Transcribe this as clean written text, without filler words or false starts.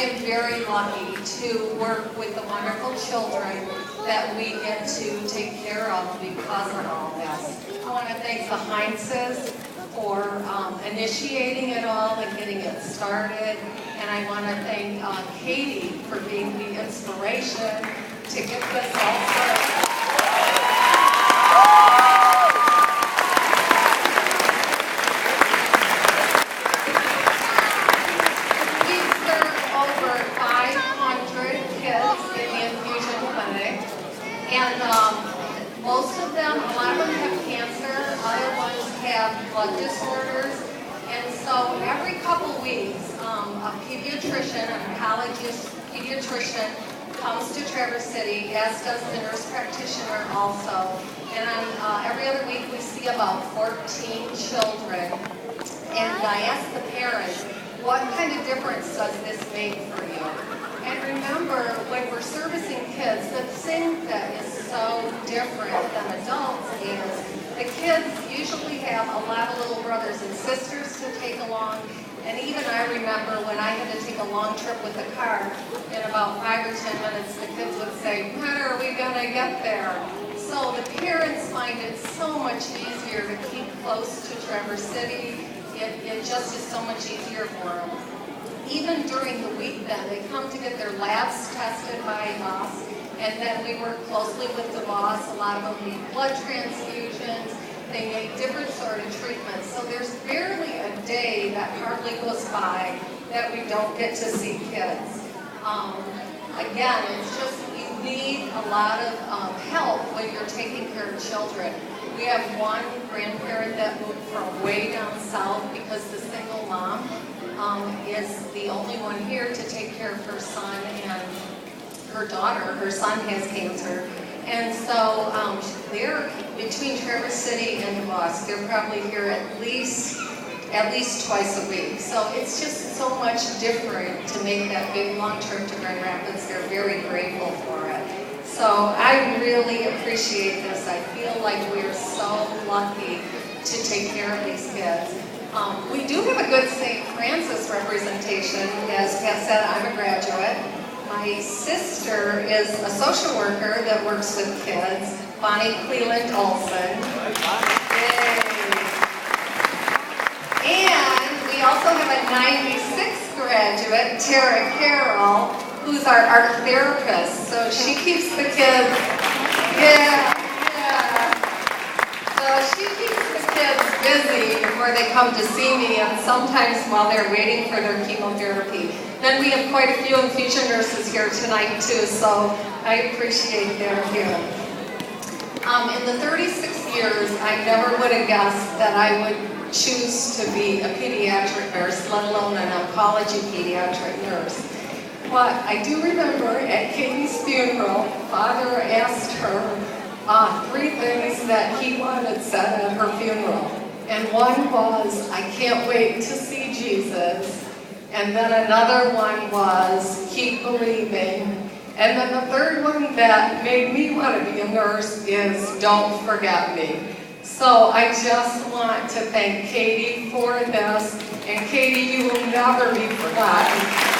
am very lucky to work with the wonderful children that we get to take care of because of all this. I want to thank the Heintzes for initiating it all and getting it started. And I want to thank Katie for being the inspiration to get this all started. We've served over 500 kids in the infusion clinic. And most of them, a lot of them have cancer, other ones have blood disorders. And so every couple weeks, a pediatrician, an oncologist pediatrician, comes to Traverse City, as does the nurse practitioner also. And every other week we see about 14 children. And I ask the parents, what kind of difference does this make for you? And remember, when we're servicing kids, the thing that is so different than adults is the kids usually have a lot of little brothers and sisters to take along. And even I remember when I had to take a long trip with the car, in about 5 or 10 minutes, the kids would say, when are we going to get there? So the parents find it so much easier to keep close to Traverse City. It just is so much easier for them. Even during the week then, they come to get their labs tested by us, and then we work closely with the boss. A lot of them need blood transfusions. They make different sort of treatments. So there's barely a day that hardly goes by that we don't get to see kids. Again, it's just you need a lot of help when you're taking care of children. We have one grandparent that moved from way down south because the single mom is the only one here to take care of her son and her daughter. Her son has cancer. And so they're between Traverse City and DeVos. They're probably here at least twice a week. So it's just so much different to make that big long trip to Grand Rapids. They're very grateful for it. So I really appreciate this. I feel like we're so lucky to take care of these kids. We do have a good St. Francis representation. As Pat said, I'm a graduate. My sister is a social worker that works with kids, Bonnie Cleland Olson. Yay. And we also have a 96 graduate, Tara Carroll, who's our art therapist. So she keeps the kids, So she keeps the kids busy before they come to see me, and sometimes while they're waiting for their chemotherapy. Then we have quite a few infusion nurses here tonight too, so I appreciate their help. In the 36 years, I never would have guessed that I would choose to be a pediatric nurse, let alone an oncology pediatric nurse. But I do remember at Katie's funeral, Father asked her 3 things that he wanted said at her funeral. And one was, I can't wait to see Jesus. And then another one was, keep believing. And then the third one that made me want to be a nurse is, don't forget me. So I just want to thank Katie for this. And Katie, you will never be forgotten.